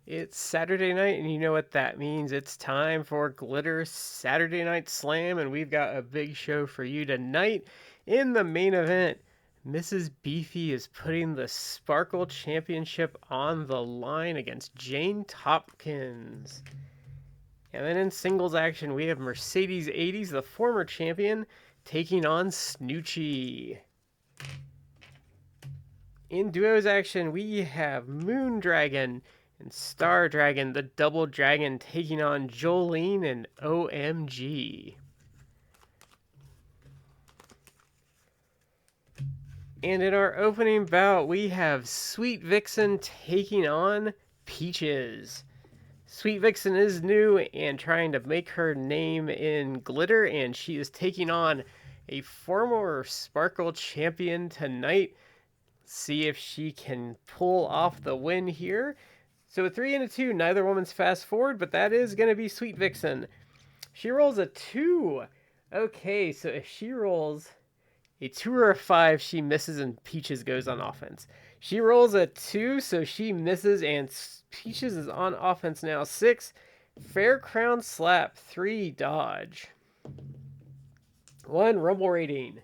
It's Saturday night, and you know what that means. It's time for Glitter Saturday Night Slam, and we've got a big show for you tonight. In the main event, Mrs. Beefy is putting the Sparkle Championship on the line against Jane Tomkins. And then in singles action, we have Mercedes 80s, the former champion, taking on Snootchie. In duos action, we have Moon Dragon and Star Dragon, the double dragon, taking on Jolene and OMG. And in our opening bout, we have Sweet Vixen taking on Peaches. Sweet Vixen is new and trying to make her name in glitter, and she is taking on a former Sparkle champion tonight. See if she can pull off the win here. So a 3 and a 2, neither woman's fast forward, but that is going to be Sweet Vixen. She rolls a 2. Okay, so if she rolls a 2 or a 5, she misses and Peaches goes on offense. She rolls a 2, so she misses and Peaches is on offense now. 6, Fair Crown Slap. 3, dodge. 1, rumble rating.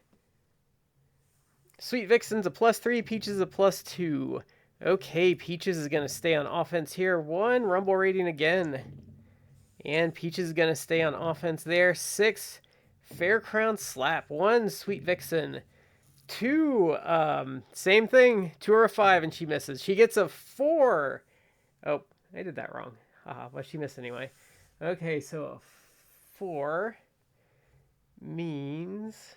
Sweet Vixen's a +3, Peaches a +2. Okay, Peaches is going to stay on offense here. 1, rumble rating again. And Peaches is going to stay on offense there. 6, Fair Crown Slap. 1, Sweet Vixen. 2, same thing. 2 or a 5, and she misses. She gets a 4. Oh, I did that wrong. But she missed anyway. Okay, so a 4 means...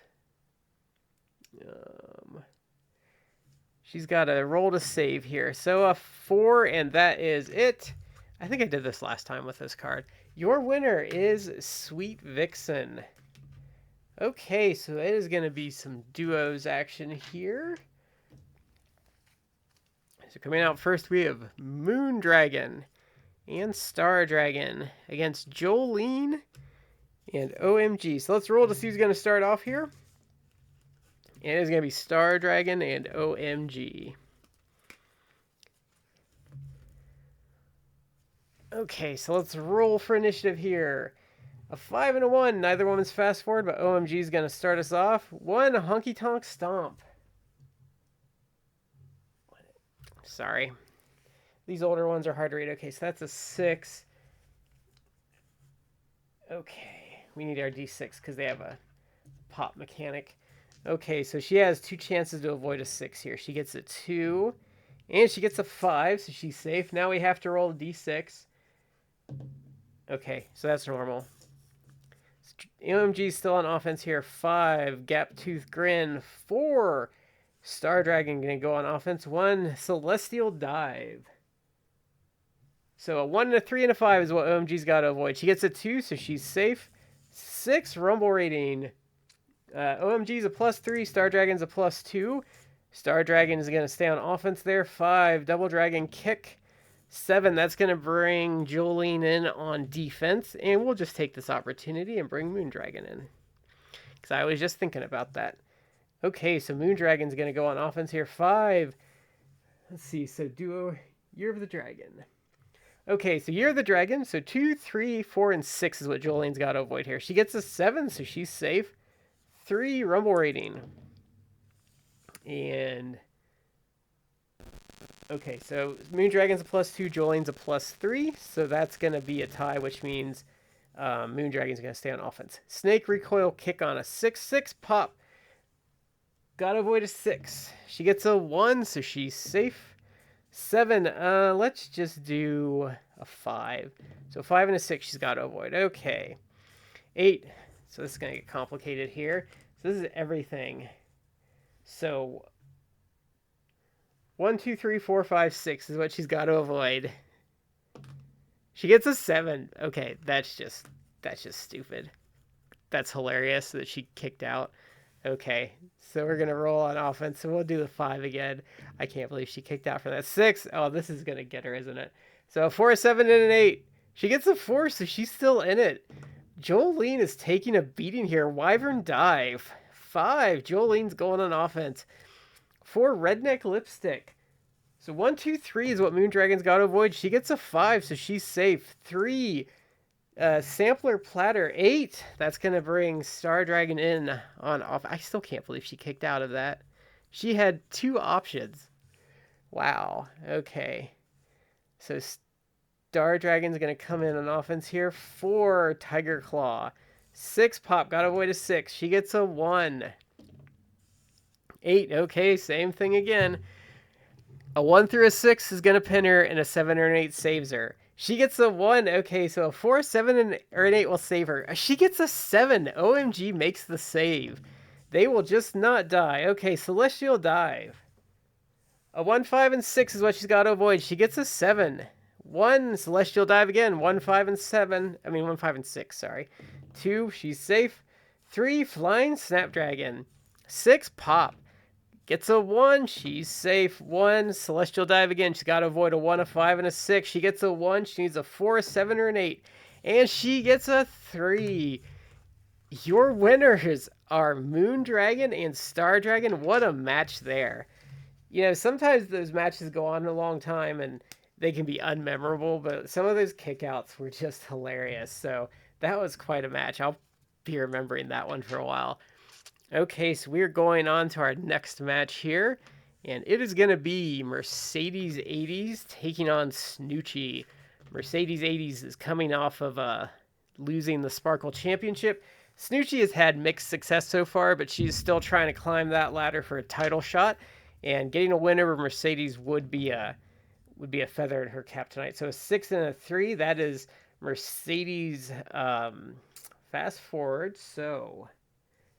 she's got a roll to save here. So a 4, and that is it. I think I did this last time with this card. Your winner is Sweet Vixen. Okay, so it is going to be some duos action here. So coming out first, we have Moon Dragon and Star Dragon against Jolene and OMG. So let's roll to see who's going to start off here. And it's going to be Star Dragon and OMG. Okay, so let's roll for initiative here. A 5 and a 1. Neither woman's fast forward, but OMG is going to start us off. 1, Honky Tonk Stomp. Sorry. These older ones are hard to read. Okay, so that's a 6. Okay, we need our D6 because they have a pop mechanic. Okay, so she has 2 chances to avoid a 6 here. She gets a 2, and she gets a 5, so she's safe. Now we have to roll a D6. Okay, so that's normal. OMG's still on offense here. 5, Gap Tooth Grin. 4, Star Dragon going to go on offense. 1, Celestial Dive. So a 1 and a 3 and a 5 is what OMG's got to avoid. She gets a 2, so she's safe. 6, Rumble Rating. OMG's a +3, Star Dragon's a +2. Star Dragon is going to stay on offense there. 5, Double Dragon Kick. 7, that's going to bring Jolene in on defense. And we'll just take this opportunity and bring Moon Dragon in. Because I was just thinking about that. Okay, so Moon Dragon's going to go on offense here. 5. Let's see, so duo, Year of the Dragon. Okay, so Year of the Dragon. So 2, 3, 4, and 6 is what Jolene's got to avoid here. She gets a 7, so she's safe. 3, rumble rating. And okay, so Moon Dragon's a +2, Jolene's a +3, so that's going to be a tie, which means Moon Dragon's going to stay on offense. Snake Recoil Kick on a 6, 6 pop. Gotta avoid a 6. She gets a 1, so she's safe. 7, let's just do a 5. So 5 and a 6 she's got to avoid. Okay. 8. So this is going to get complicated here. So this is everything. So 1, 2, 3, 4, 5, 6 is what she's got to avoid. She gets a 7. Okay, that's just stupid. That's hilarious that she kicked out. Okay, so we're going to roll on offense. So we'll do the 5 again. I can't believe she kicked out for that 6. Oh, this is going to get her, isn't it? So 4, 7, and an 8. She gets a 4, so she's still in it. Jolene is taking a beating here. Wyvern Dive. 5. Jolene's going on offense. 4, Redneck Lipstick. So 1, 2, 3 is what Moondragon's got to avoid. She gets a 5, so she's safe. 3, sampler platter. 8, that's going to bring Star Dragon in on off. I still can't believe she kicked out of that. She had 2 options. Wow. Okay. So Star Dragon's going to come in on offense here. 4, Tiger Claw. 6, Pop. Got to avoid a 6. She gets a 1. 8. Okay, same thing again. A 1 through a 6 is going to pin her, and a 7 or an 8 saves her. She gets a 1. Okay, so a 4, 7, or an 8 will save her. She gets a 7. OMG makes the save. They will just not die. Okay, Celestial Dive. A 1, 5, and 6 is what she's got to avoid. She gets a 7. 1, Celestial Dive again. 1, 5, and 7. 1, 5, and 6, sorry. 2, she's safe. 3, Flying Snapdragon. 6, Pop. Gets a 1, she's safe. 1, Celestial Dive again. She's got to avoid a 1, a 5, and a 6. She gets a 1. She needs a 4, a 7, or an 8. And she gets a 3. Your winners are Moondragon and Star Dragon. What a match there. You know, sometimes those matches go on a long time and they can be unmemorable, but some of those kickouts were just hilarious. So that was quite a match. I'll be remembering that one for a while. Okay, so we're going on to our next match here, and it is going to be Mercedes 80s taking on Snootchie. Mercedes 80s is coming off of losing the Sparkle Championship. Snootchie has had mixed success so far, but she's still trying to climb that ladder for a title shot, and getting a win over Mercedes would be a feather in her cap tonight. So a 6 and a 3, that is Mercedes. Fast forward, so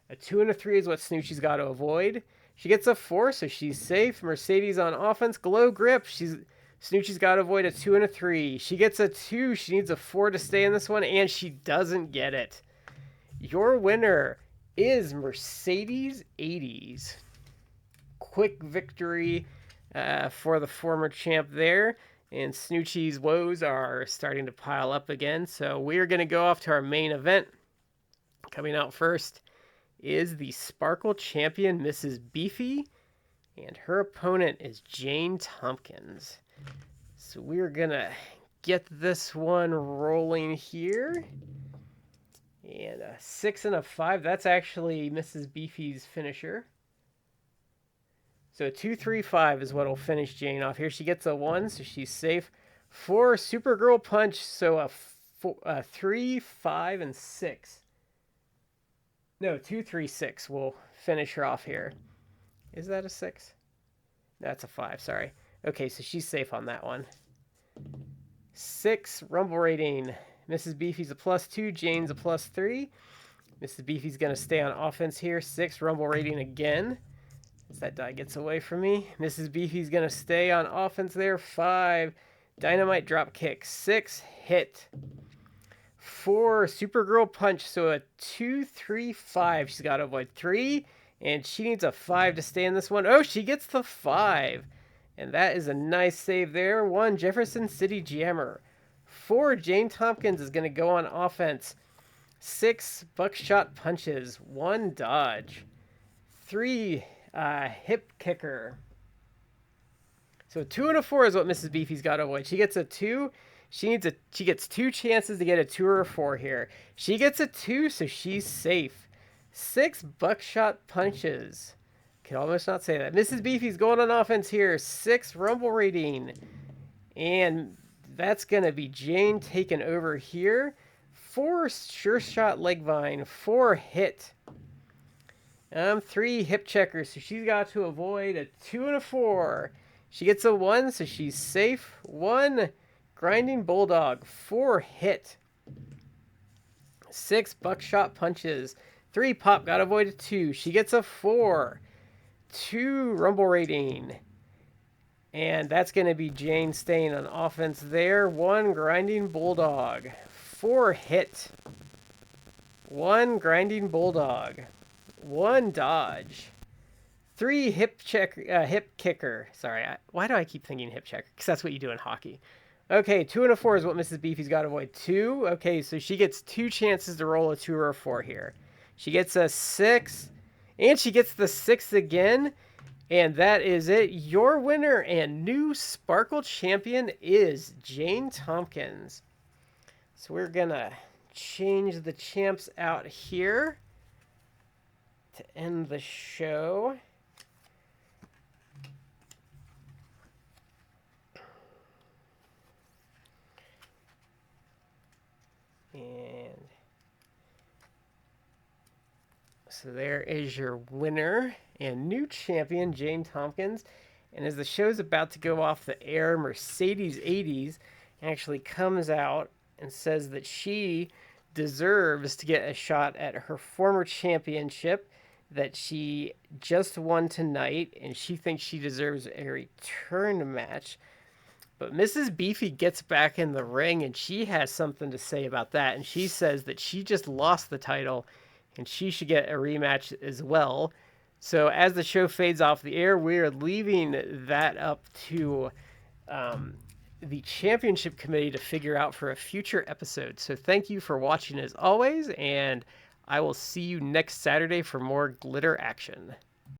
a 2 and a 3 is what Snootchie's got to avoid. She gets a 4, so she's safe. Mercedes on offense. Glow Grip. Snootchie's got to avoid a 2 and a 3. She gets a 2. She needs a 4 to stay in this one, and she doesn't get it. Your winner is Mercedes 80s. Quick victory for the former champ there. And Snootchie's woes are starting to pile up again. So we're going to go off to our main event. Coming out first is the Sparkle champion, Mrs. Beefy, and her opponent is Jane Tomkins. So we're gonna get this one rolling here. And a 6 and a 5, that's actually Mrs. Beefy's finisher. So 2, 3, 5 is what will finish Jane off here. She gets a 1, so she's safe. 4, Supergirl Punch, so a 3, 5, and 6. No, 2, 3, 6 will finish her off here. Is that a 6? That's a 5, sorry. Okay, so she's safe on that one. 6, Rumble rating. Mrs. Beefy's a +2, Jane's a +3. Mrs. Beefy's going to stay on offense here. 6, Rumble rating again. As that die gets away from me. Mrs. Beefy's going to stay on offense there. 5, Dynamite Drop Kick. 6, Hit. 4, Supergirl Punch, so a 2, 3, 5. She's got to avoid 3, and she needs a 5 to stay in this one. Oh, she gets the 5, and that is a nice save there. 1, Jefferson City Jammer. 4, Jane Tomkins is going to go on offense. 6, Buckshot Punches. 1, Dodge. 3, Hip Kicker. So 2 and a 4 is what Mrs. Beefy's got to avoid. She gets a 2. She gets 2 chances to get a 2 or a 4 here. She gets a 2, so she's safe. 6, Buckshot Punches. Can almost not say that. Mrs. Beefy's going on offense here. 6, Rumble rating. And that's going to be Jane taking over here. 4, Sure Shot Leg Vine. 4, Hit. 3, Hip Checker, so she's got to avoid a 2 and a 4. She gets a 1, so she's safe. 1, Grinding Bulldog. 4, Hit. 6, Buckshot Punches. 3, Pop. Got to avoid a 2. She gets a 4. 2, Rumble rating. And that's going to be Jane staying on offense there. 1, Grinding Bulldog. 4, Hit. 1, Grinding Bulldog. 1, Dodge. 3, Hip Kicker. Sorry, why do I keep thinking Hip Checker? Because that's what you do in hockey. Okay, 2 and a 4 is what Mrs. Beefy's got to avoid. 2. Okay, so she gets 2 chances to roll a 2 or a 4 here. She gets a 6, and she gets the 6 again. And that is it. Your winner and new Sparkle champion is Jane Tomkins. So we're going to change the champs out here to end the show. And so there is your winner and new champion, Jane Tomkins. And as the show's about to go off the air, Mercedes 80s actually comes out and says that she deserves to get a shot at her former championship that she just won tonight, and she thinks she deserves a return match. But Mrs. Beefy gets back in the ring, and she has something to say about that. And she says that she just lost the title, and she should get a rematch as well. So as the show fades off the air, we are leaving that up to the championship committee to figure out for a future episode. So thank you for watching as always, and I will see you next Saturday for more glitter action.